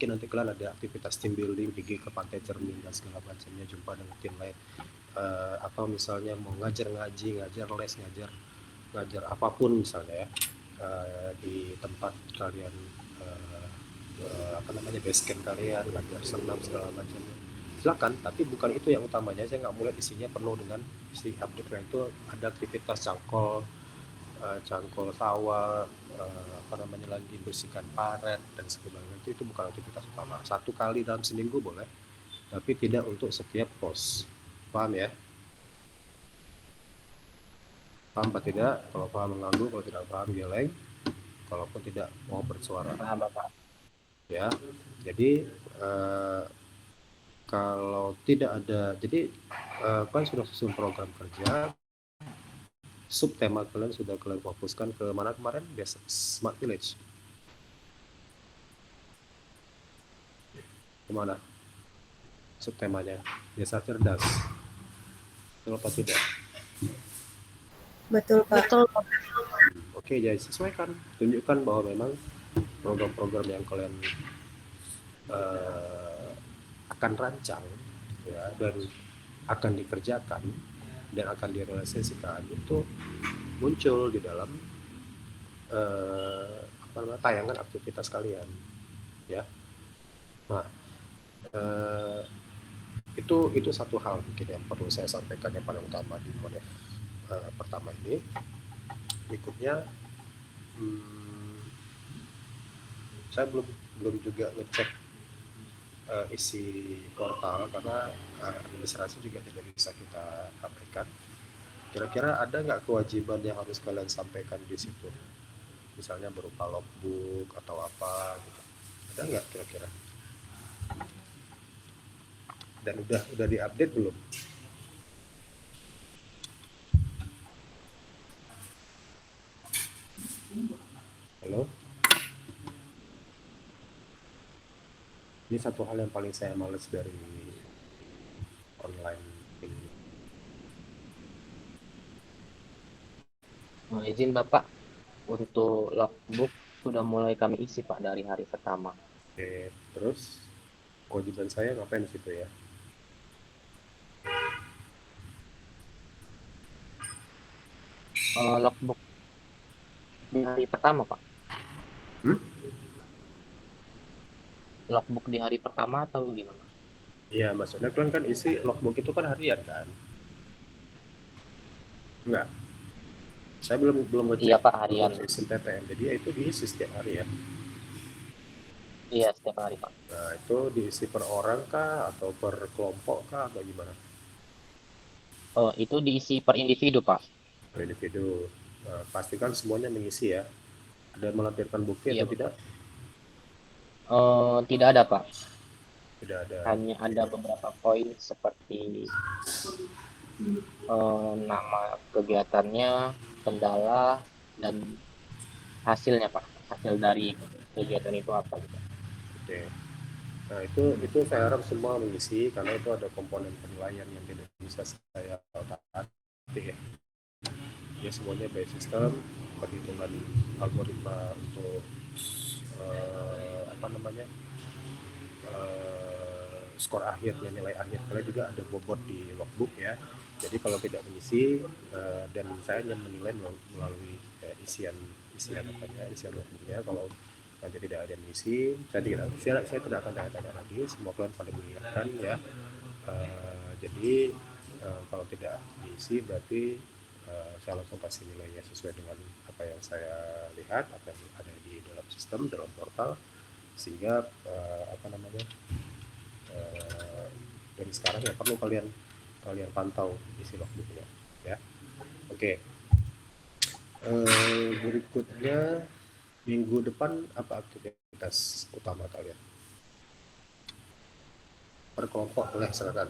mungkin nanti kalian ada aktivitas team building, pergi ke pantai Cermin dan segala macamnya, jumpa dengan tim lain, atau misalnya mau ngajar ngaji, ngajar les, ngajar apapun misalnya ya, di tempat kalian, eh, apa namanya, base camp kalian, ngajar senam segala macam, silakan. Tapi bukan itu yang utamanya. Saya nggak mulai isinya penuh dengan isi update itu. Ada aktivitas cangkol, cangkul sawah, apa namanya lagi, bersihkan paret dan sebagainya. Itu bukan aktivitas utama. Satu kali dalam seminggu boleh, tapi tidak untuk setiap pos. Paham ya? Paham apa tidak? Kalau paham mengganggu, kalau tidak paham geleng, kalaupun tidak mau bersuara. Paham Bapak. Ya, jadi kalau tidak ada, jadi kan sudah susun program kerja, subtema kalian sudah kalian fokuskan ke mana kemarin? Smart Village. Kemana subtemanya? Desa cerdas. Betul apa tidak? Betul, Pak. Betul, Pak. Oke, jadi sesuaikan. Tunjukkan bahwa memang program-program yang kalian uh, akan rancang ya, dan akan dikerjakan dan akan direalisasikan itu muncul di dalam apa namanya, tayangan aktivitas kalian ya. Nah, uh, itu satu hal mungkin yang perlu saya sampaikan yang paling utama di model pertama ini. Berikutnya, saya belum juga ngecek isi portal karena administrasi juga tidak bisa kita abaikan. Kira-kira ada nggak kewajiban yang harus kalian sampaikan di situ? Misalnya berupa logbook atau apa gitu. Ada nggak kira-kira? Dan udah diupdate belum? Halo? Ini satu hal yang paling saya males dari online ini. Izin Bapak, untuk logbook sudah mulai kami isi Pak dari hari pertama. Oke, terus kewajiban saya ngapain di situ ya? Logbook di hari pertama Pak. Logbook di hari pertama atau gimana? Iya, maksudnya kan isi logbook itu kan harian kan? Enggak. Saya belum ngecek. Iya Pak, harian. Sistem PPM. Jadi ya itu diisi setiap hari ya? Iya, setiap hari Pak. Nah, itu diisi per orang kah atau per kelompok kah atau gimana? Itu diisi per individu Pak. Per individu. Nah, pastikan semuanya mengisi ya. Ada melampirkan bukti Iya, atau tidak? tidak ada Pak. Tidak ada. Hanya ada beberapa poin seperti nama kegiatannya, kendala, dan hasilnya Pak. Hasil dari kegiatan itu apa gitu. Oke. Nah, itu saya harap semua mengisi karena itu ada komponen penilaian yang tidak bisa saya otak-atik ya. Ya, semuanya by sistem, perhitungan algoritma untuk apa namanya, skor akhirnya, nilai akhir kalian juga ada bobot di logbook ya. Jadi kalau tidak mengisi, dan saya hanya menilai melalui isian logbooknya. Kalau nanti tidak ada yang mengisi, saya tidak akan tanya-tanya lagi. Semua kalian pada mengingatkan ya. Jadi kalau tidak diisi berarti saya langsung kasih nilainya sesuai dengan apa yang saya lihat, apa yang ada di dalam sistem, dalam portal, sehingga apa namanya, dari sekarang ya perlu kalian pantau isi logbooknya ya. Oke. Berikutnya, minggu depan apa aktivitas utama kalian? Per kelompok boleh, silakan.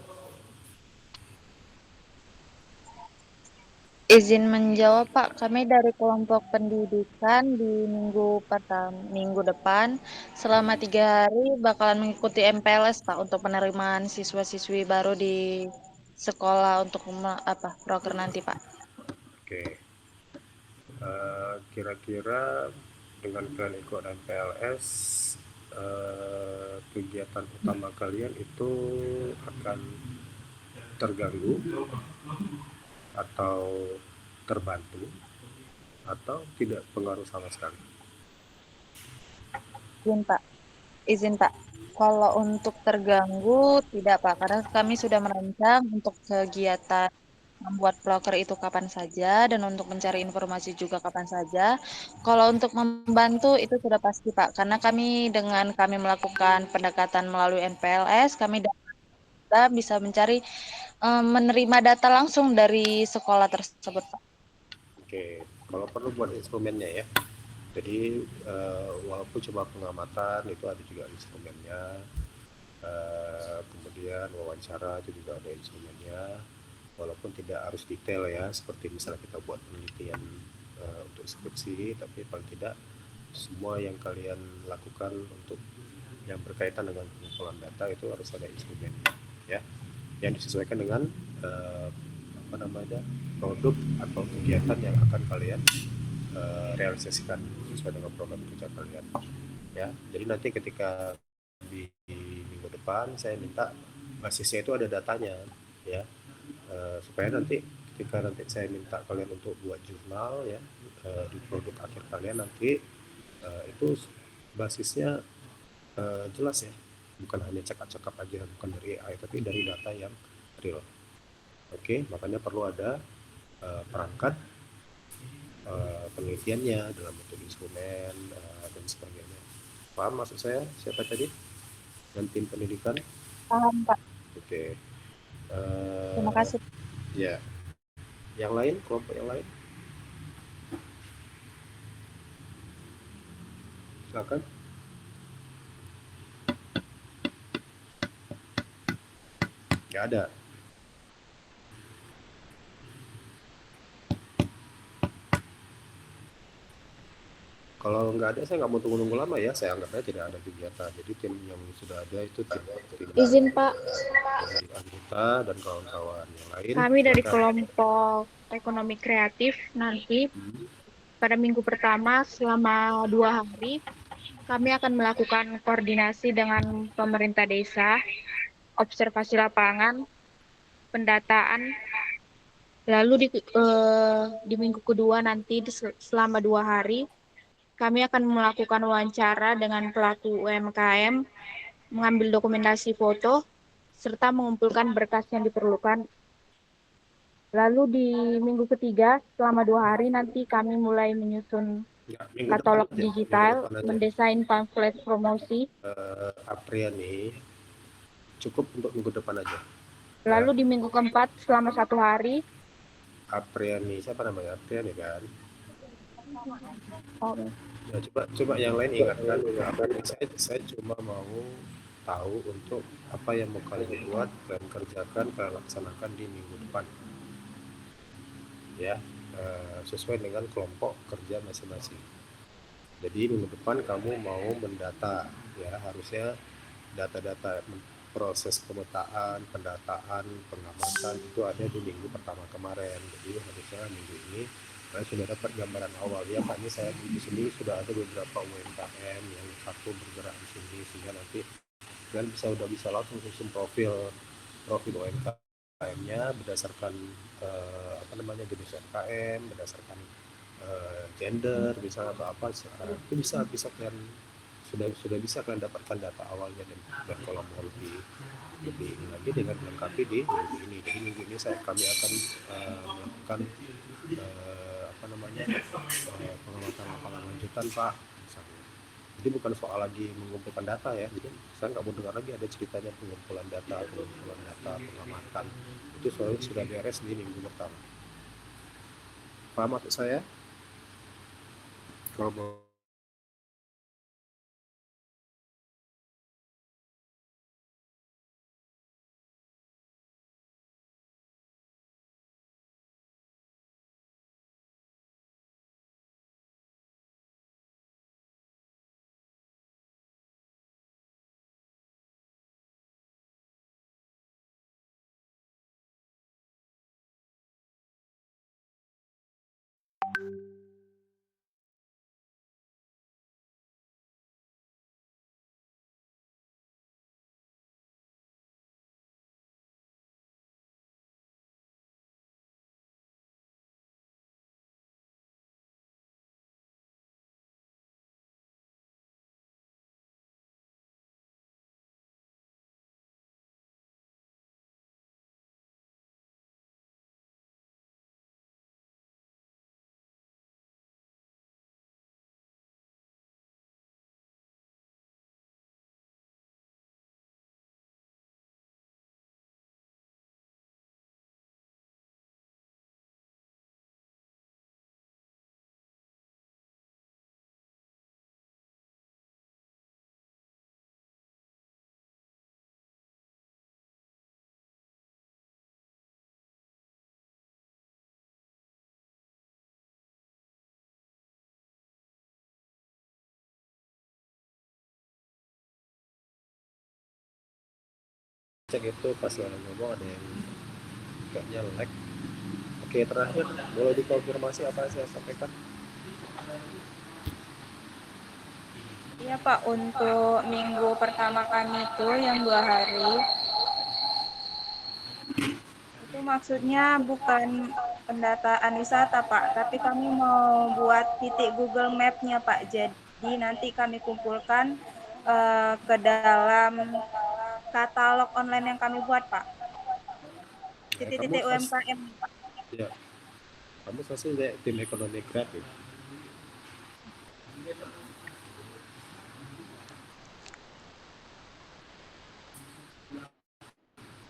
Izin menjawab Pak, kami dari kelompok pendidikan di minggu depan selama 3 hari bakalan mengikuti MPLS Pak untuk penerimaan siswa-siswi baru di sekolah untuk proker nanti Pak. Oke. Kira-kira dengan kalian ikut MPLS, kegiatan utama kalian itu akan terganggu atau terbantu atau tidak pengaruh sama sekali? Izin Pak, izin Pak. Kalau untuk terganggu tidak Pak, karena kami sudah merancang untuk kegiatan membuat proker itu kapan saja dan untuk mencari informasi juga kapan saja. Kalau untuk membantu itu sudah pasti Pak, karena kami melakukan pendekatan melalui NPLS, kami bisa mencari menerima data langsung dari sekolah tersebut Pak. Oke, kalau perlu buat instrumennya ya. Jadi walaupun cuma pengamatan itu ada juga instrumennya. Kemudian wawancara itu juga ada instrumennya. Walaupun tidak harus detail ya, seperti misalnya kita buat penelitian untuk skripsi, tapi paling tidak semua yang kalian lakukan untuk yang berkaitan dengan pengumpulan data itu harus ada instrumennya, ya, yang disesuaikan dengan eh, apa namanya produk atau kegiatan yang akan kalian realisasikan sesuai dengan program kerja kalian, ya. Jadi nanti ketika di minggu depan saya minta basisnya itu ada datanya, ya. Supaya nanti ketika nanti saya minta kalian untuk buat jurnal ya, di produk akhir kalian nanti itu basisnya jelas ya, bukan hanya cakap-cakap aja, bukan dari AI tapi dari data yang real. Oke, makanya perlu ada perangkat penelitiannya dalam bentuk instrumen dan sebagainya. Paham maksud saya siapa tadi dan tim pendidikan? Paham Pak, Oke. terima uh, kasih. ya, yang lain, kelompok yang lain silakan. Nggak ada. Kalau nggak ada, saya nggak mau tunggu-tunggu lama ya. Saya anggap aja tidak ada kegiatan. Jadi tim yang sudah ada itu tim Izin Pak, dari anggota dan kawan-kawan yang lain. kami dari Silakan. kelompok ekonomi kreatif nanti Hmm. pada minggu pertama selama 2 hari kami akan melakukan koordinasi dengan pemerintah desa, observasi lapangan, pendataan. Lalu di minggu kedua nanti selama 2 hari kami akan melakukan wawancara dengan pelaku UMKM, mengambil dokumentasi foto, serta mengumpulkan berkas yang diperlukan. Lalu di minggu ketiga, selama 2 hari nanti kami mulai menyusun Nggak, minggu depan katalog aja. Minggu digital, depan aja. mendesain pamflet promosi. Apriani cukup untuk minggu depan aja. Ya. Lalu di minggu keempat, selama 1 hari, Apriani siapa namanya? Apriani kan. oh, Ya, coba yang lain ingatkan ke Apriani. Saya cuma mau tahu untuk apa yang mau kalian buat dan kerjakan, kalian laksanakan di minggu depan, ya, sesuai dengan kelompok kerja masing-masing. Jadi minggu depan kamu mau mendata, ya, harusnya data-data proses pemetaan, pendataan, pengamatan itu ada di minggu pertama kemarin. Jadi harusnya minggu ini kalian sudah dapat gambaran awal, ya Pak, ini saya di sini sudah ada beberapa UMKM yang satu bergerak di sini, sehingga nanti kalian udah bisa langsung susun profil UMKM-nya berdasarkan apa namanya jenis UMKM, berdasarkan gender misalnya atau apa, itu bisa kalian sudah bisa kalian dapatkan data awalnya, dan kalau mau lebih lebih ini lagi dengan melengkapi di minggu ini. Jadi minggu ini kami akan melakukan apa namanya pengamatan lapangan lanjutan Pak, misalnya. Jadi bukan soal lagi mengumpulkan data ya. Jadi saya nggak mau dengar lagi ada ceritanya pengumpulan data, pengamatan. Itu soalnya sudah beres di minggu pertama. Paham maksud saya? Kalau mau cek itu pas ngomong ada yang kayaknya lag. Oke, terakhir boleh dikonfirmasi apa yang saya sampaikan? Iya Pak, untuk minggu pertama kami itu yang 2 hari, itu maksudnya bukan pendataan wisata Pak, tapi kami mau buat titik Google Map-nya Pak. Jadi nanti kami kumpulkan ke dalam katalog online yang kami buat Pak. Ya, Titik-titik UMKM Pak. ya, kamu pasti dari tim ekonomi kreatif.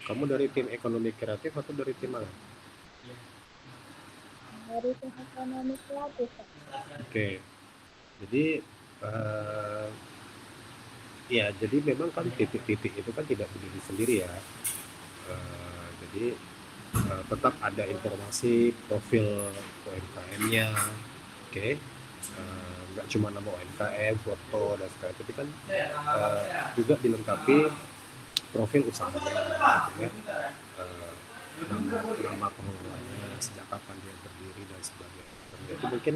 Kamu dari tim ekonomi kreatif atau dari tim mana? Dari tim ekonomi kreatif Pak. Oke, jadi ya, jadi memang kan titik-titik itu kan tidak berdiri sendiri ya. Jadi tetap ada informasi profil UMKM-nya, oke. Nggak cuma nama UMKM, foto dan sebagainya, tapi kan juga dilengkapi profil usahanya, gitu ya. Nama pengelolanya, sejak kapan dia berdiri dan sebagainya. Dan itu mungkin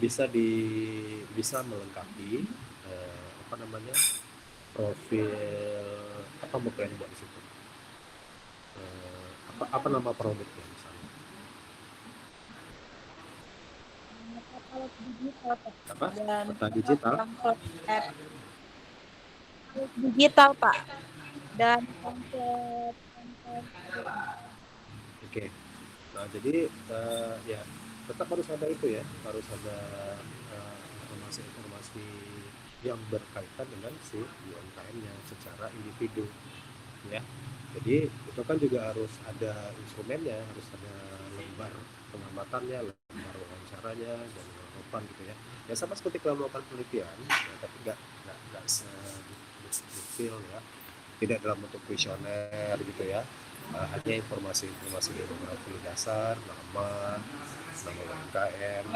bisa melengkapi apa namanya, profil, apa mau kalian buat di situ, apa nama produknya misalnya, Katalog digital Pak. apa Dan peta digital. konsep digital Pak. Dan konsep Oke. Nah, jadi ya tetap harus ada itu ya, harus ada informasi-informasi yang berkaitan dengan si UMKM-nya secara individu, ya. Jadi itu kan juga harus ada instrumennya, harus ada lembar pengamatannya, lembar wawancaranya, dan jawaban gitu ya. Ya sama seperti kalau melakukan penelitian, ya, tapi nggak sedetail ya, tidak dalam bentuk kuesioner gitu ya. Hanya informasi-informasi demografi dasar, nama UMKM,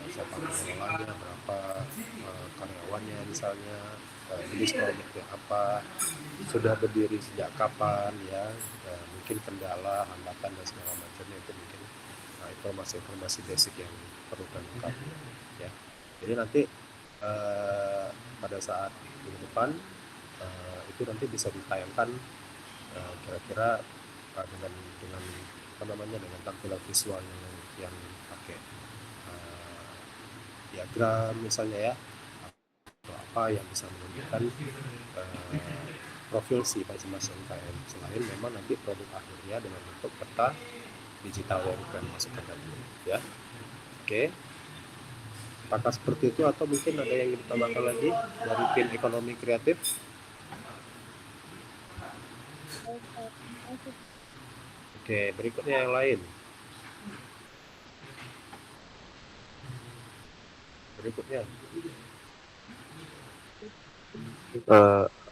siapa pengelolanya, berapa karyawannya misalnya, jenis produknya apa, sudah berdiri sejak kapan ya, mungkin kendala, hambatan dan segala macamnya, itu mungkin informasi-informasi basic yang perlu kami lengkapi ya. Jadi nanti pada saat minggu depan itu nanti bisa ditayangkan kira-kira dengan apa namanya, dengan tampilan visual yang pakai diagram misalnya ya, atau apa yang bisa menunjukkan profil si masing-masing UMKM, selain memang nanti produk akhirnya dengan bentuk peta digital yang kalian masukkan tadi ya. Oke, apakah seperti itu atau mungkin ada yang ditambahkan lagi dari tim ekonomi kreatif? Oke, berikutnya yang lain. Berikutnya.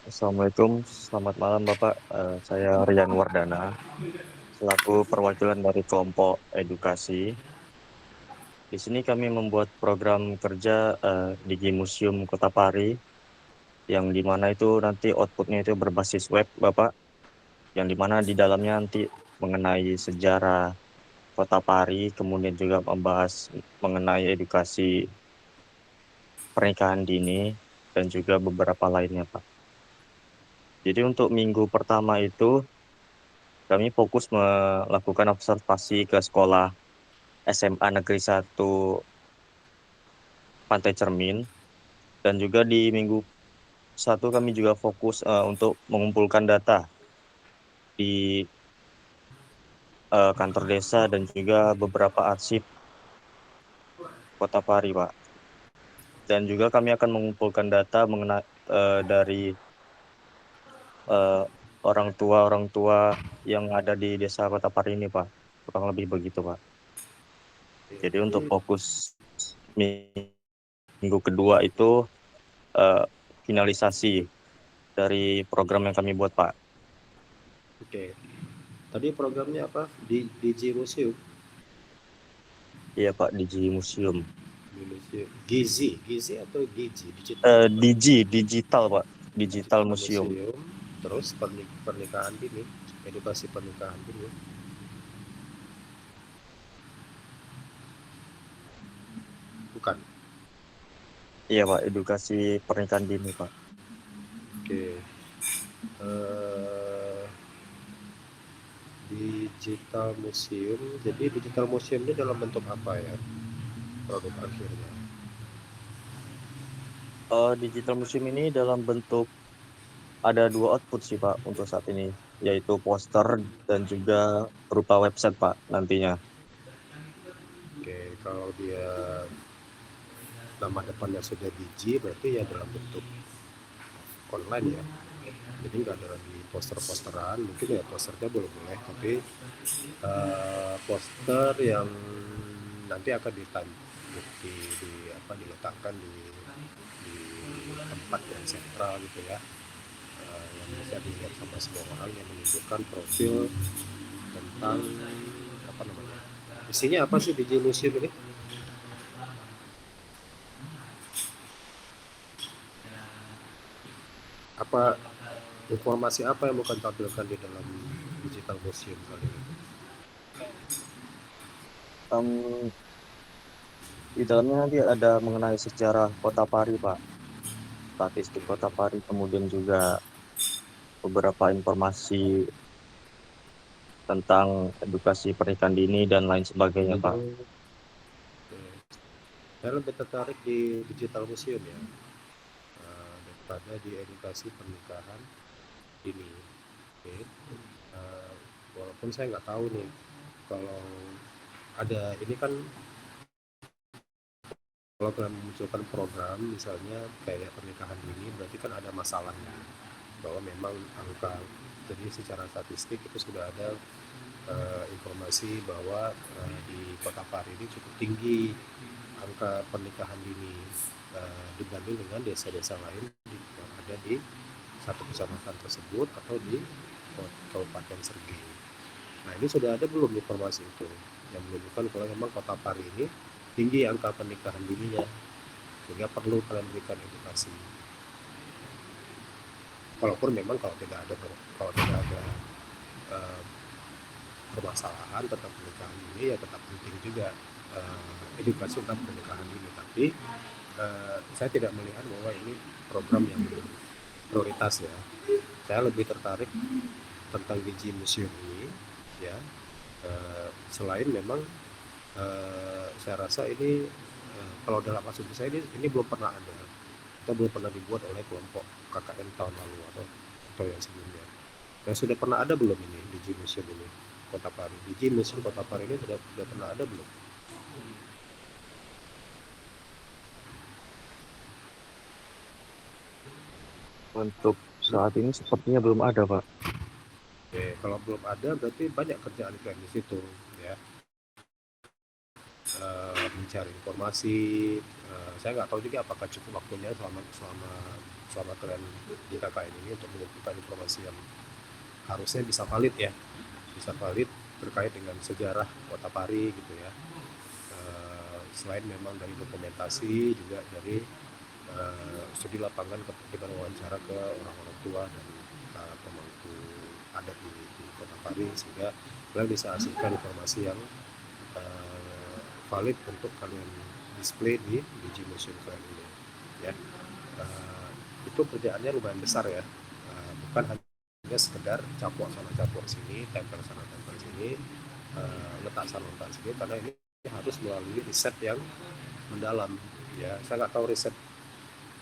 Assalamualaikum, selamat malam Bapak. Saya Rian Wardana, selaku perwakilan dari kelompok edukasi. Di sini kami membuat program kerja Digi Museum Kota Pari, yang dimana itu nanti outputnya itu berbasis web Bapak, yang dimana di dalamnya nanti mengenai sejarah Kota Pari, kemudian juga membahas mengenai edukasi pernikahan dini, dan juga beberapa lainnya Pak. Jadi untuk minggu pertama itu kami fokus melakukan observasi ke sekolah SMA Negeri 1 Pantai Cermin, dan juga di minggu 1 kami juga fokus untuk mengumpulkan data di kantor desa dan juga beberapa arsip Kota Pari, Pak. Dan juga kami akan mengumpulkan data mengenai dari orang tua yang ada di desa Kota Pari ini, Pak. Kurang lebih begitu, Pak. Jadi untuk fokus minggu kedua itu finalisasi dari program yang kami buat, Pak. Oke. Tadi programnya apa? Di Digi Museum? Iya, Pak, Digi Museum. Gizi atau Gizi? Digital, Pak. Digital Museum. Terus pernikahan dini, edukasi pernikahan dini. Bukan. Iya Pak, edukasi pernikahan dini Pak. Oke. Eh, digital museum. Jadi digital museum ini dalam bentuk apa ya produk akhirnya? Digital museum ini dalam bentuk ada 2 output sih Pak untuk saat ini, yaitu poster dan juga berupa website Pak nantinya. Oke, kalau dia nama depannya sudah digi, berarti ya dalam bentuk online ya. Jadi nggak ada lagi poster-posteran, mungkin ya posternya boleh-boleh, tapi poster yang nanti akan diletakkan di tempat yang sentral gitu ya, yang bisa dilihat sama semua orang, yang menunjukkan profil tentang apa namanya, isinya apa sih di museum ini. Apa informasi apa yang akan tampilkan di dalam digital museum kali ini? Em, di dalamnya nanti ada mengenai sejarah Kota Pari Pak, statistik Kota Pari, kemudian juga beberapa informasi tentang edukasi pernikahan dini dan lain sebagainya Pak. Saya lebih tertarik di digital museum ya, daripada di edukasi pernikahan dini. Oke. Walaupun saya nggak tahu nih, kalau ada ini kan, kalau kalian memunculkan program misalnya kayak pernikahan dini, berarti kan ada masalahnya, bahwa memang angka, jadi secara statistik itu sudah ada informasi bahwa di Kota Pari ini cukup tinggi angka pernikahan dini dibanding dengan desa-desa lain yang ada di satu kecamatan tersebut atau di Kabupaten Sregi. Nah, ini sudah ada belum informasi itu yang menunjukkan kalau memang Kota Pari ini tinggi angka pernikahan dininya, sehingga perlu kalian berikan edukasi. Walaupun memang kalau tidak ada uh, permasalahan tentang pernikahan dini, ya tetap penting juga edukasi tentang pernikahan dini. Tapi saya tidak melihat bahwa ini program yang prioritas ya. Saya lebih tertarik tentang Digi Museum ini ya. Selain memang saya rasa ini kalau dalam asumsi saya ini belum pernah ada atau belum pernah dibuat oleh kelompok KKN tahun lalu atau yang sebelumnya. Dan sudah pernah ada belum ini Digi Museum ini Kota Pari? Digi Museum Kota Pari ini sudah pernah ada belum? Untuk saat ini sepertinya belum ada Pak. Oke, kalau belum ada berarti banyak kerjaan kalian di situ ya. Mencari informasi, saya nggak tahu juga apakah cukup waktunya selama kalian di KKN ini untuk mengumpulkan informasi yang harusnya bisa valid ya, bisa valid terkait dengan sejarah Kota Pari gitu ya. Selain memang dari dokumentasi, juga dari studi lapangan dengan wawancara ke orang-orang tua dan pemangku adat di Kota Pari, sehingga kalian bisa hasilkan informasi yang valid untuk kalian display di Digi Museum kalian ini ya. Itu kerjaannya lumayan besar ya, bukan hanya sekedar caplok sana caplok sini, tempel sana tempel sini, letak sana letak sini, karena ini harus melalui riset yang mendalam ya. Saya nggak tahu riset,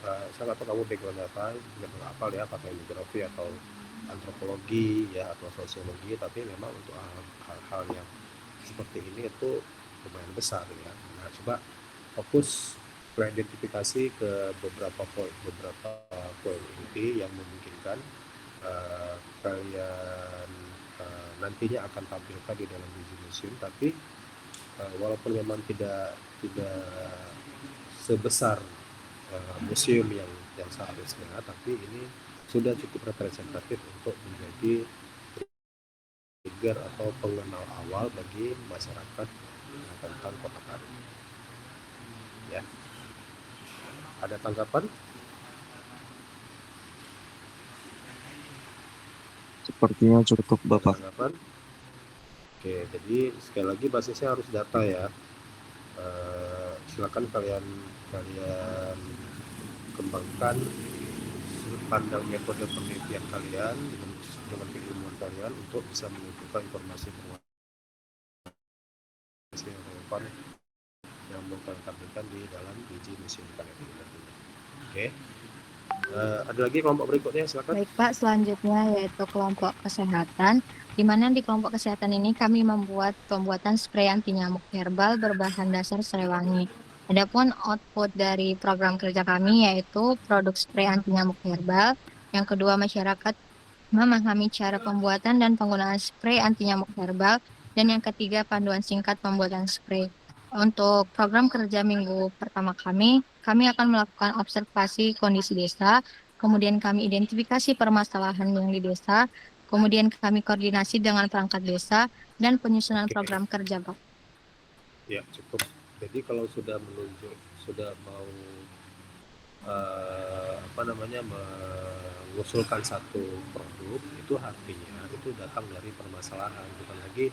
saya nggak tahu kamu background apa, nggak hafal ya, apakah geografi atau antropologi ya atau sosiologi, tapi memang untuk hal-hal yang seperti ini itu lumayan besar ya. Nah, coba fokus identifikasi ke beberapa poin inti yang memungkinkan kalian nantinya akan tampilkan di dalam Digi Museum. Tapi walaupun memang tidak sebesar museum yang seharusnya, tapi ini sudah cukup representatif untuk menjadi trigger atau pengenal awal bagi masyarakat tentang Kota Pari ya. Ada tanggapan? Sepertinya cukup Ada Bapak. tanggapan? Oke, jadi sekali lagi basisnya harus data ya. Silakan kalian kalian kembangkan sudut pandang metode penelitian kalian dengan keilmuan kalian untuk bisa mengumpulkan informasi yang relevan yang mau kalian tampilkan di dalam uji misi kalian ini nantinya. Oke. Ada lagi kelompok berikutnya, silakan. Baik Pak, selanjutnya yaitu kelompok kesehatan, di mana di kelompok kesehatan ini kami membuat pembuatan spray anti nyamuk herbal berbahan dasar serai wangi. Adapun output dari program kerja kami yaitu produk spray anti nyamuk herbal. Yang kedua, masyarakat memahami cara pembuatan dan penggunaan spray anti nyamuk herbal. Dan yang ketiga, panduan singkat pembuatan spray. Untuk program kerja minggu pertama kami akan melakukan observasi kondisi desa, kemudian kami identifikasi permasalahan yang di desa, kemudian kami koordinasi dengan perangkat desa, dan penyusunan Oke. program kerja, Pak. Ya, cukup. Jadi kalau sudah menunjuk, sudah mau mengusulkan satu produk, itu artinya itu datang dari permasalahan, bukan lagi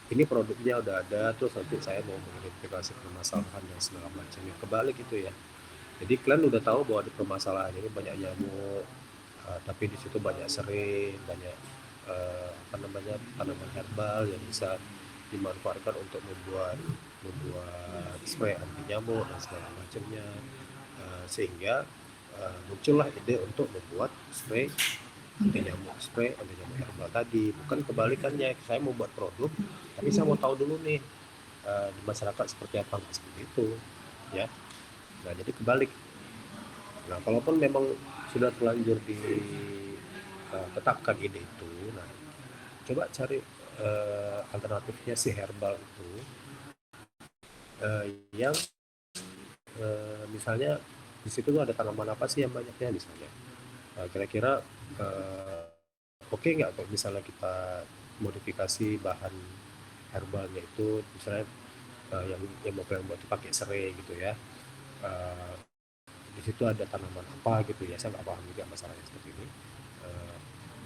ini produknya udah ada terus nanti saya mau mengidentifikasi permasalahan dan segala macamnya. Kebalik gitu ya. Jadi kalian udah tahu bahwa ada permasalahan ini banyak nyamuk, tapi di situ banyak serai, banyak tanaman herbal yang bisa dimanfaatkan untuk membuat spray anti nyamuk dan segala macamnya. Sehingga muncullah ide untuk membuat spray anti nyamuk herbal tadi. Bukan kebalikannya, saya mau buat produk tapi saya mau tahu dulu nih di masyarakat seperti apa, nggak seperti itu ya. Nah, jadi kebalik. Nah, kalaupun memang sudah terlanjur ditetapkan ide itu, nah coba cari alternatifnya si herbal itu yang misalnya di situ tuh ada tanaman apa sih yang banyaknya misalnya. Kira-kira oke nggak kalau misalnya kita modifikasi bahan herbalnya itu misalnya yang mau kalian buat itu pakai serai gitu ya. Di situ ada tanaman apa gitu ya, saya nggak paham juga masalahnya seperti ini.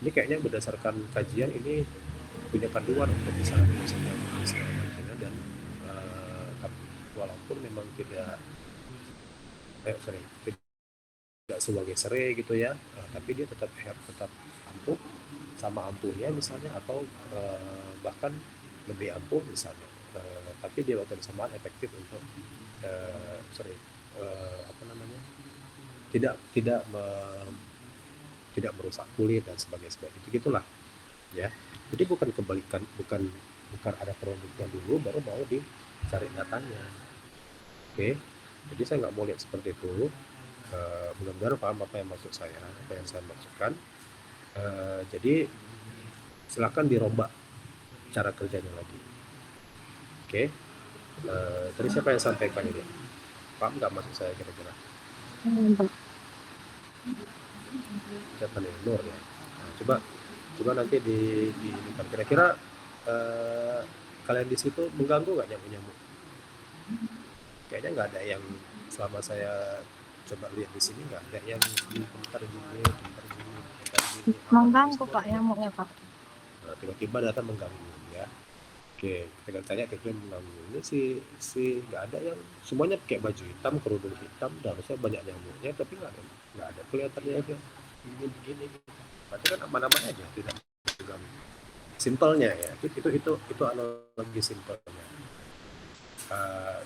Ini kayaknya berdasarkan kajian ini punya panduan untuk bisa macamnya dan walaupun memang tidak sebagai serai gitu ya, tapi dia tetap ampuh sama ampuhnya misalnya, atau bahkan lebih ampuh misalnya, tapi dia waktu bersamaan efektif untuk tidak merusak kulit dan sebagainya itu gitulah ya. Jadi bukan kebalikan, bukan ada produknya dulu baru mau dicari datanya. Oke, jadi saya nggak mau lihat seperti itu. Benar-benar paham apa yang saya maksudkan. Jadi silakan dirombak cara kerjanya lagi. Oke. Tadi siapa yang sampaikan ini? Paham nggak maksud saya kira-kira? Siapa nih? Nur ya. Nah, coba nanti kira-kira kalian di situ mengganggu nggak nyamuk-nyamuk? Kayaknya nggak ada yang, selama saya coba lihat di sini nggak ada yang bentar gini. Mengganggu Pak nyamuknya Pak. Nah, tiba-tiba datang mengganggu ya. Oke, kita tanya ke kalian mengganggu. Ini si nggak ada yang semuanya pakai baju hitam, kerudung hitam, dan harusnya banyak nyamuknya, tapi nggak ada kelihatannya aja begini. Berarti kan aman-aman aja, tidak mengganggu. Simpelnya ya, itu analogi simpelnya.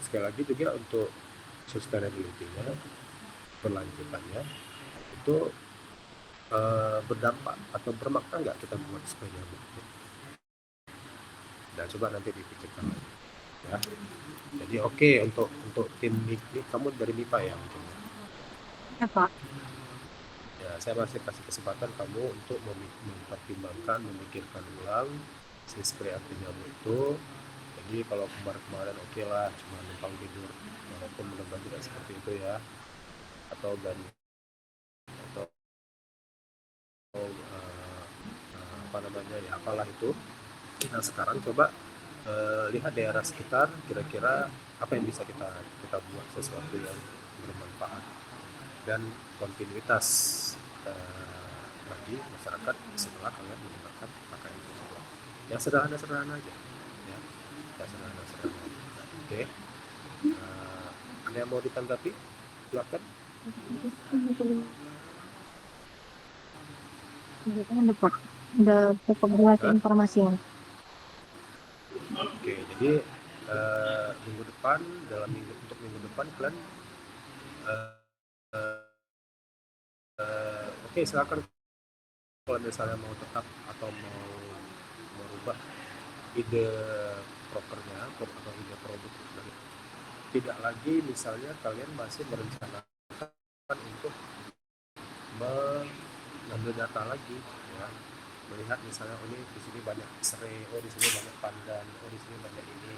Sekali lagi juga untuk sustainability-nya, berlanjutannya itu berdampak atau bermakna nggak kita buat spray nyamuk itu. Nah, coba nanti dipikirkan ya. Jadi oke, untuk tim MIPA, kamu dari MIPA ya mungkin Ya Pak. ya, saya masih kasih kesempatan kamu untuk mempertimbangkan, memikirkan ulang si spray anti nyamuk itu. Jadi kalau kemarin oke lah, cuma numpang tidur, walaupun mudah-mudahan tidak seperti itu ya, atau ya apalah itu. Nah, sekarang coba lihat daerah sekitar, kira-kira apa yang bisa kita buat sesuatu yang bermanfaat dan kontinuitas bagi masyarakat setelah kalian menggunakan yang sederhana-sederhana aja ya, yang sederhana-sederhana. Oke. Ada yang mau ditanggapi? Silakan. Udah, Pak. Udah cukup jelas Hah? informasinya. Oke, jadi minggu depan, untuk minggu depan kalian oke, silakan kalau misalnya mau tetap atau mau merubah ide prokernya atau ide produk dari, tidak lagi misalnya kalian masih merencanakan untuk mengambil data lagi ya, melihat misalnya oh ini di sini banyak serai, oh di sini banyak pandan, oh di sini banyak ini,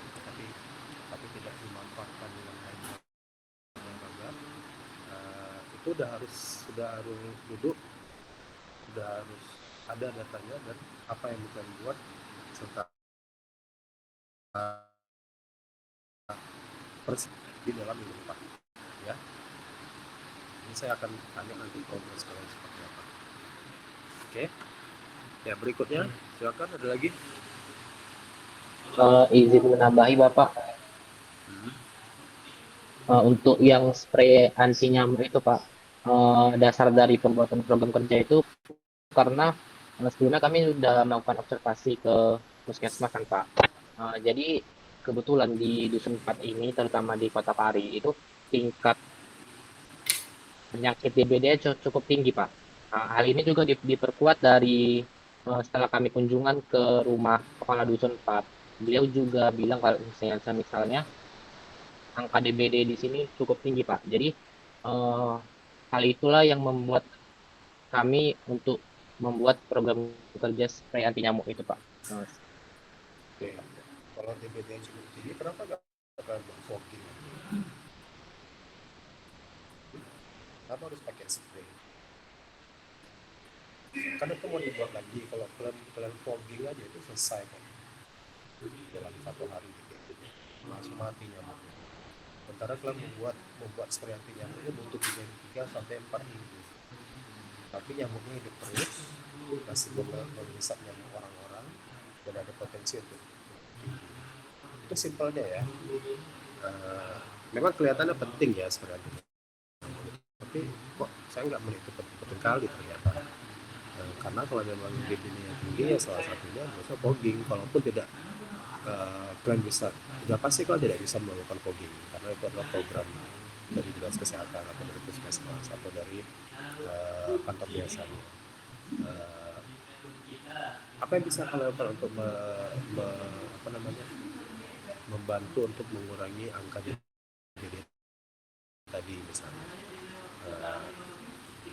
tapi tidak dimanfaatkan dengan baik. Itu sudah harus duduk, sudah harus ada datanya dan apa yang bisa dibuat serta persis di dalam minggu depan ya. Ini saya akan tanya nanti progres kalian seperti apa. Oke. Ya, berikutnya silakan, ada lagi. Izin menambahi Bapak, untuk yang spray anti nyamuk itu Pak, dasar dari pembuatan program kerja itu karena sebelumnya kami sudah melakukan observasi ke puskesmas kan Pak. Jadi kebetulan di Dusun 4 ini, terutama di Kota Pari, itu tingkat penyakit DBD cukup tinggi Pak. Hal ini juga diperkuat dari setelah kami kunjungan ke rumah kepala Dusun 4. Beliau juga bilang kalau misalnya angka DBD di sini cukup tinggi Pak. Jadi hal itulah yang membuat kami untuk membuat program kerja spray anti nyamuk itu Pak. Oke. Kalau DBD yang cukup tinggi, kenapa nggak fogging? Kenapa harus pakai spray? Karena itu mau dibuat lagi, kalau kalian fogging aja itu selesai kok dalam 1 hari gitu, langsung mati nyamuknya. Sementara kalian membuat spray anti nyamuknya butuh 3 sampai 4 minggu, tapi nyamuknya hidup terus, masih menghisap nyamuk orang-orang dan ada potensi untuk tinggi. Itu simpelnya ya. Memang kelihatannya penting ya spray anti nyamuk, tapi kok saya nggak melihat itu penting kali ternyata. Karena kalau memang DBD-nya tinggi ya salah satunya bisa fogging, kalaupun tidak kalian bisa, sudah pasti kalian tidak bisa melakukan fogging karena itu adalah program dari dinas kesehatan atau dari puskesmas atau dari kantor biasanya. Apa yang bisa kalian lakukan untuk membantu untuk mengurangi angka DBD tadi misalnya?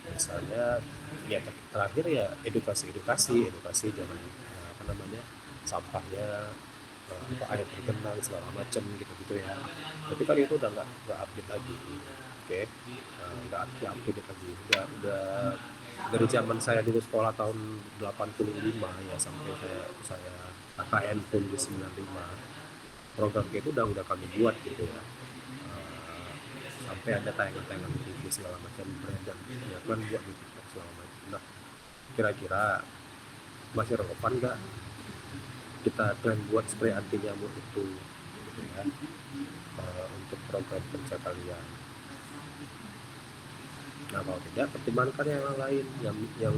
Misalnya ya terakhir ya edukasi jangan sampahnya air tergenang segala macam gitu ya, tapi kan itu udah nggak update lagi. Oke. Nggak update lagi, udah dari zaman saya dulu sekolah tahun 85 ya sampai saya KKN pun di 95, program itu udah kami buat gitu ya. Sampai ada tayangan-tayangan TV segala macam beredar ya kan, buat di TikTok segala macam. Nah, kira-kira masih relevan nggak kita tren buat spray anti nyamuk itu gitu ya, untuk program kerja kalian? Nah, kalau tidak, pertimbangkan yang lain yang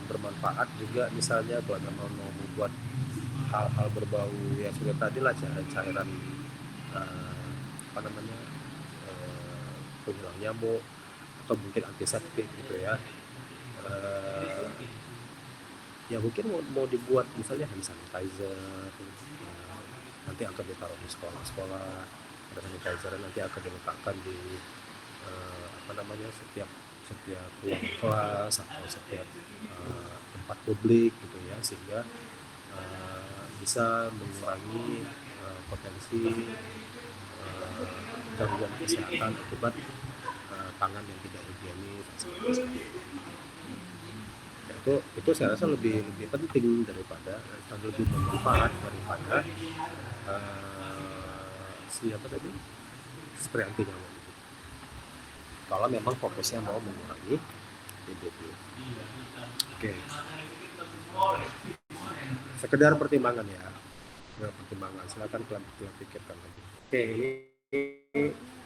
bermanfaat juga, misalnya kalau memang mau membuat hal-hal berbau ya sudah tadi lah, cairan penghilang nyamuk atau mungkin antiseptik gitu ya. Ya mungkin mau dibuat misalnya hand sanitizer, nanti akan ditaruh di sekolah-sekolah, ada sanitizer nanti akan diletakkan di setiap ruang kelas atau setiap tempat publik gitu ya, sehingga bisa mengurangi potensi gangguan kesehatan akibat tangan yang tidak higienis dan sebagainya. Itu saya rasa lebih penting daripada lebih bermanfaat daripada spray anti nyamuk itu. Kalau memang fokusnya mau mengurangi DBD. Oke. sekedar pertimbangan ya, sekedar pertimbangan. Silakan kalian pikirkan lagi. Oke,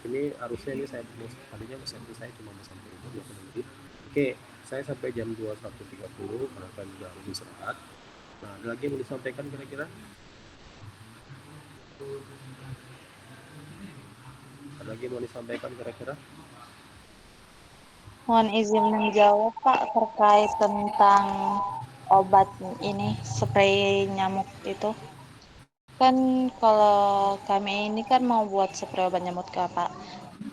ini harusnya ini saya tadinya saya cuma mau sampai 20 menit. Oke, saya sampai jam 21.30 karena kan juga harus istirahat. Nah, ada lagi yang mau disampaikan kira-kira? Ada lagi yang mau disampaikan kira-kira? Mohon izin menjawab Pak terkait tentang obat ini, spray nyamuk itu. Kan kalau kami ini kan mau buat spray obat nyamuk Pak.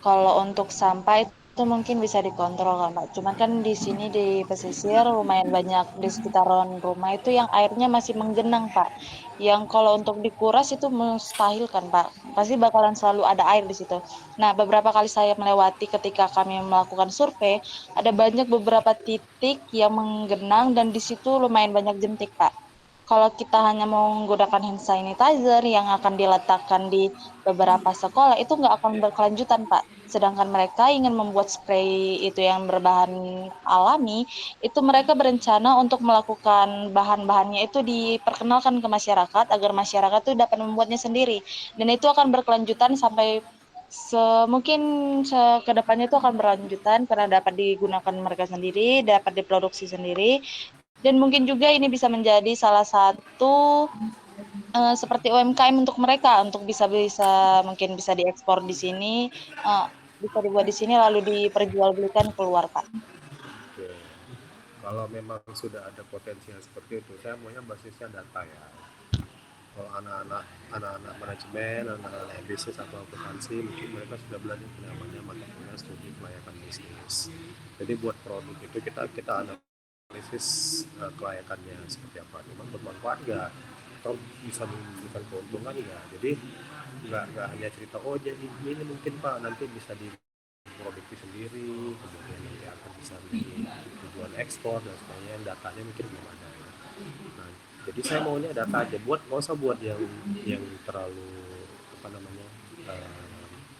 Kalau untuk sampah itu mungkin bisa dikontrol kan Pak. Cuman kan di sini di pesisir lumayan banyak di sekitaran rumah itu yang airnya masih menggenang Pak. Yang kalau untuk dikuras itu mustahil kan Pak. Pasti bakalan selalu ada air di situ. Nah, beberapa kali saya melewati ketika kami melakukan survei, ada banyak beberapa titik yang menggenang dan di situ lumayan banyak jentik Pak. Kalau kita hanya mau menggunakan hand sanitizer yang akan diletakkan di beberapa sekolah, itu nggak akan berkelanjutan, Pak. Sedangkan mereka ingin membuat spray itu yang berbahan alami, itu mereka berencana untuk melakukan bahan-bahannya itu diperkenalkan ke masyarakat, agar masyarakat itu dapat membuatnya sendiri. Dan itu akan berkelanjutan sampai mungkin ke depannya itu akan berlanjutan karena dapat digunakan mereka sendiri, dapat diproduksi sendiri, dan mungkin juga ini bisa menjadi salah satu seperti UMKM untuk mereka untuk mungkin bisa diekspor di sini, bisa dibuat di sini lalu diperjualbelikan keluar Pak. Oke. Kalau memang sudah ada potensi yang seperti itu, saya maunya basisnya data ya. Kalau anak-anak manajemen, anak-anak bisnis atau akuntansi, mungkin mereka sudah belajar namanya mata kuliah studi kelayakan bisnis. Jadi buat produk itu kita analisis kelayakannya seperti apa, memang bermanfaat nggak, atau bisa memberikan keuntungan nggak. Jadi nggak hanya cerita oh jadi ini mungkin Pak nanti bisa diproduksi sendiri, kemudian nanti akan bisa menjadi tujuan ekspor dan sebagainya, datanya mungkin belum ada ya. Nah, jadi saya maunya data aja, nggak usah buat yang terlalu apa namanya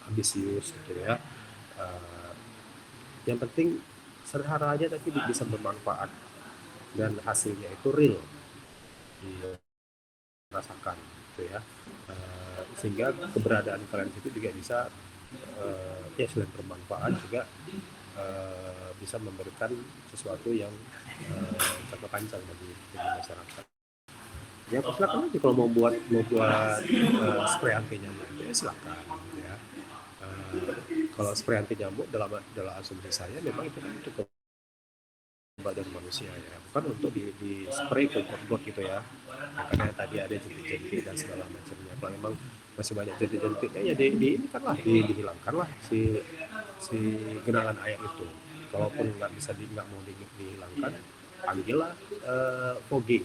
ambisius gitu ya. Uh, yang penting sederhana aja tapi bisa bermanfaat dan hasilnya itu real dirasakan gitu ya. Sehingga keberadaan kalian itu juga bisa ya selain bermanfaat juga bisa memberikan sesuatu yang jangka panjang bagi masyarakat. Ya silakan aja kalau mau buat spray anti nyamuk ya silakan ya. Kalau spray anti nyamuk dalam asumsi saya memang itu kan untuk badan manusia ya, bukan untuk di spray ke got gitu ya. Makanya tadi ada jentik-jentik dan segala macamnya. Kalau memang masih banyak jentik-jentiknya ya dihilangkanlah si genangan air itu. Kalaupun nggak mau dihilangkan, panggillah fogging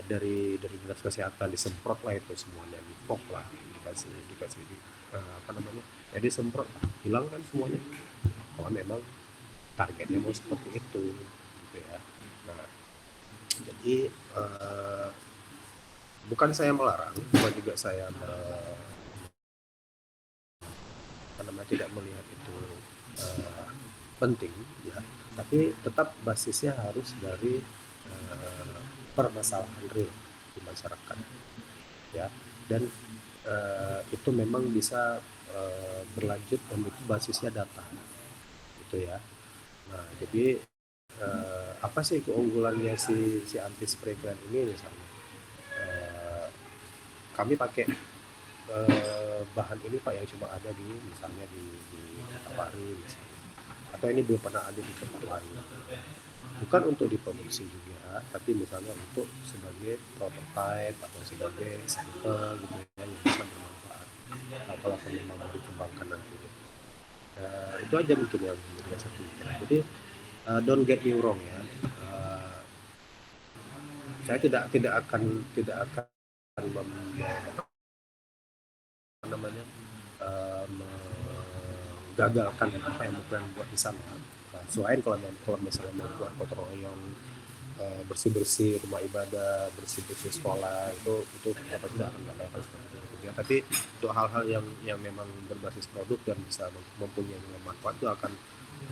dari dinas kesehatan, disemprot lah itu semuanya, dipok lah, dikasih apa namanya ya, disemprot hilangkan semuanya kalau memang targetnya mau seperti itu gitu ya. Nah, jadi bukan saya melarang, cuma juga saya tidak melihat itu penting ya, tapi tetap basisnya harus dari permasalahan real di masyarakat ya, dan itu memang bisa berlanjut dan itu basisnya data gitu ya. Nah, jadi apa sih keunggulannya si anti spray can ini misalnya? Kami pakai bahan ini Pak yang cuma ada misalnya di Matahari misalnya. Atau ini belum pernah ada di tempat lain. Bukan untuk diproduksi juga, tapi misalnya untuk sebagai prototype atau sebagai sampel gitu ya, yang bisa bermanfaat. Nah, kalau memang mau dikembangkan nanti. Itu aja mungkin yang menjadi satu. Jadi don't get me wrong ya. Saya tidak akan menggagalkan apa yang kalian buat di sana. Nah, selain kalau misalnya mau buat gotong royong, bersih rumah ibadah, bersih sekolah, itu apa tidak akan melakukan seperti itu ya. Tapi untuk hal-hal yang memang berbasis produk dan bisa mempunyai manfaat itu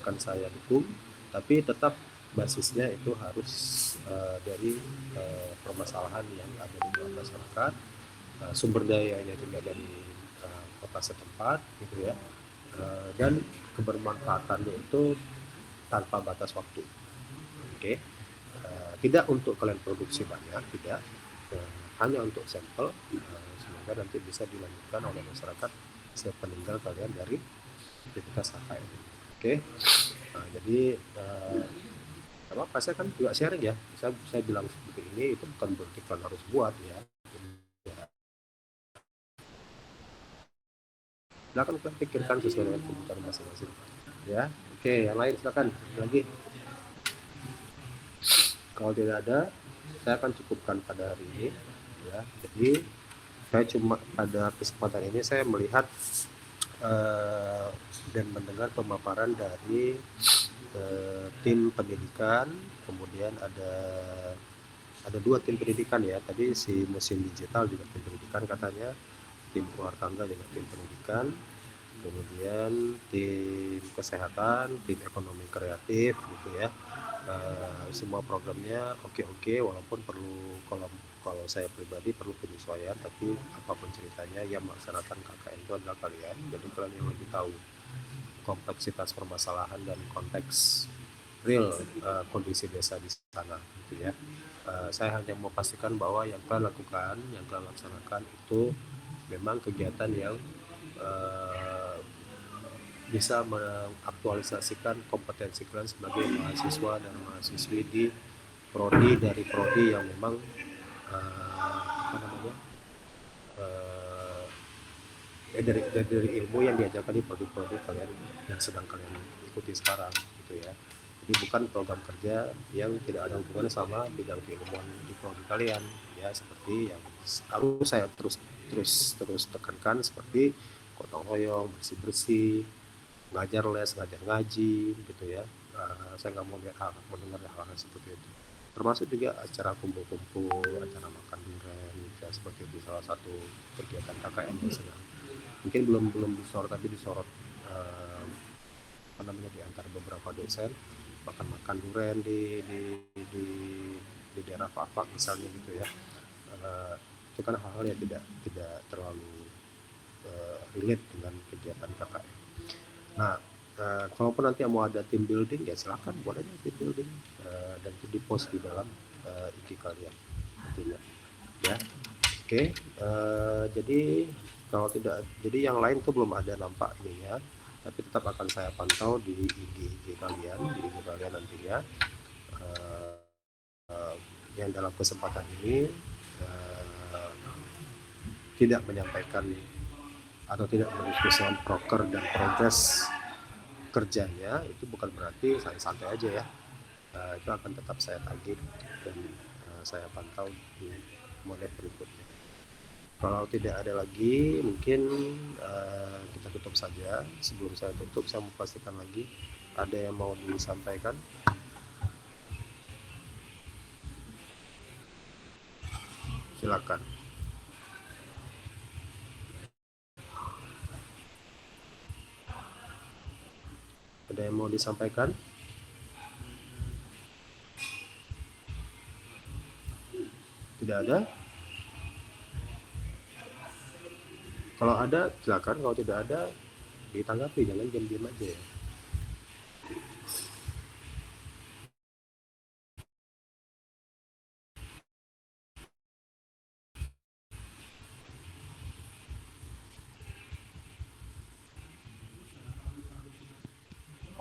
akan saya dukung. Tapi tetap basisnya itu harus dari permasalahan yang ada di dalam masyarakat, sumber dayanya juga dari kota setempat gitu ya, dan kebermanfaatannya itu tanpa batas waktu. Oke. Tidak untuk kalian produksi banyak, tidak, hanya untuk sampel, semoga nanti bisa dilanjutkan oleh masyarakat sepeninggal kalian dari aktivitas KKN. Oke. Jadi apa saya kan juga sharing ya, saya bilang seperti ini itu bukan berarti kalian harus buat ya. Silakan kalian pikirkan sesuai dengan kebutuhan masing-masing ya. Oke, yang lain silakan lagi. Kalau tidak ada, saya akan cukupkan pada hari ini ya. Jadi saya cuma pada kesempatan ini saya melihat dan mendengar pemaparan dari tim pendidikan, kemudian ada 2 tim pendidikan ya. Tadi si musim digital juga tim pendidikan katanya, tim keluar tangga juga tim pendidikan, kemudian tim kesehatan, tim ekonomi kreatif gitu ya. Semua programnya oke, walaupun perlu kalau saya pribadi perlu penyesuaian, tapi apapun ceritanya yang melaksanakan KKN itu adalah kalian, jadi kalian yang lebih tahu kompleksitas permasalahan dan konteks real kondisi desa di sana gitu ya. Saya hanya mau pastikan bahwa yang kalian lakukan, yang kalian laksanakan itu memang kegiatan yang bisa mengaktualisasikan kompetensi kalian sebagai mahasiswa dan mahasiswi di dari prodi yang memang dari ilmu yang diajarkan di prodi-prodi kalian yang sedang kalian ikuti sekarang gitu ya. Jadi bukan program kerja yang tidak ada hubungannya sama bidang keilmuan di prodi kalian ya, seperti yang harus saya terus tekankan seperti gotong royong, bersih-bersih, ngajar les, ngajar ngaji gitu ya. Saya nggak mau mendengar hal-hal seperti itu. Termasuk juga acara kumpul-kumpul, acara makan durian ya, seperti di salah satu kegiatan KKN yang sedang mungkin belum disorot, tapi disorot di antara beberapa dosen makan durian di daerah Fafak misalnya gitu ya. Itu kan hal-hal yang tidak terlalu relate dengan kegiatan KKN. Nah, kalaupun nanti mau ada team building ya silakan buat aja team building dan itu di post di dalam IG kalian tentunya ya. Oke. Jadi kalau tidak, jadi yang lain tuh belum ada nampak ini ya, tapi tetap akan saya pantau di IG kalian, nantinya. Yang dalam kesempatan ini tidak menyampaikan atau tidak mendiskusikan proker dan progres kerjanya, itu bukan berarti saya santai aja ya. Itu akan tetap saya tagih dan saya pantau di model berikutnya. Kalau tidak ada lagi, mungkin kita tutup saja. Sebelum saya tutup, saya mau pastikan lagi, ada yang mau disampaikan? Silakan. Ada yang mau disampaikan? Tidak ada? Kalau ada silakan, kalau tidak ada ditanggapi, jangan diam-diam aja ya.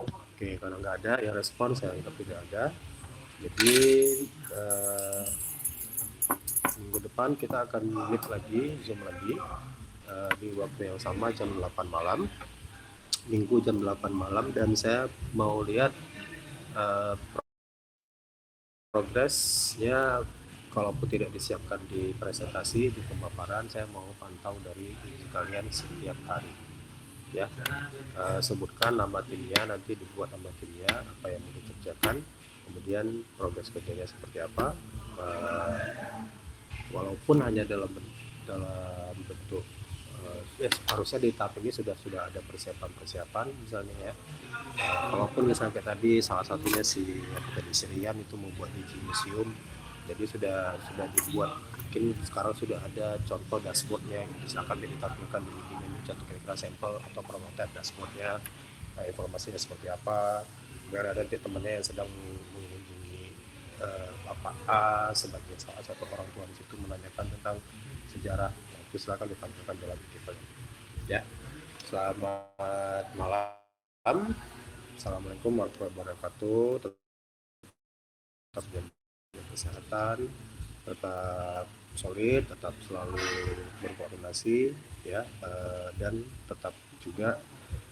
Oke, kalau nggak ada ya respon saya anggap tidak ada. Jadi minggu depan kita akan meet lagi, Zoom lagi di waktu yang sama jam 8 malam, Minggu jam 8 malam, dan saya mau lihat progresnya. Kalaupun tidak disiapkan di presentasi, di pemaparan, saya mau pantau dari kalian setiap hari ya. Sebutkan nama timnya, nanti dibuat nama timnya, apa yang mau dikerjakan, kemudian progres kerjanya seperti apa, walaupun hanya dalam bentuk harusnya di tahap ini sudah ada persiapan misalnya ya. Kalaupun misalnya kayak tadi salah satunya si Rian itu membuat biji museum, jadi sudah dibuat, mungkin sekarang sudah ada contoh dashboardnya, misalkan ditampilkan di menu contoh kira-kira sampel atau prototype dashboardnya, informasinya seperti apa, biar ada nanti temannya yang sedang mengunjungi Bapak A sebagai salah satu orang tua di situ menanyakan tentang sejarah, itu silakan ditampilkan dalam video ya. Selamat malam. Assalamualaikum warahmatullahi wabarakatuh. Tetap jaga kesehatan, tetap solid, tetap selalu berkoordinasi ya, dan tetap juga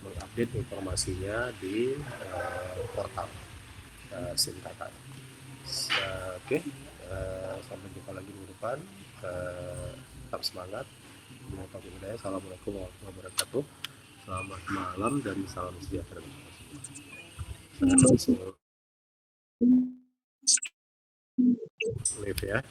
mengupdate informasinya di portal Sintata. Oke, sampai jumpa lagi minggu depan. Tetap semangat. Assalamualaikum warahmatullahi wabarakatuh. Selamat malam dan salam sejahtera. Live ya.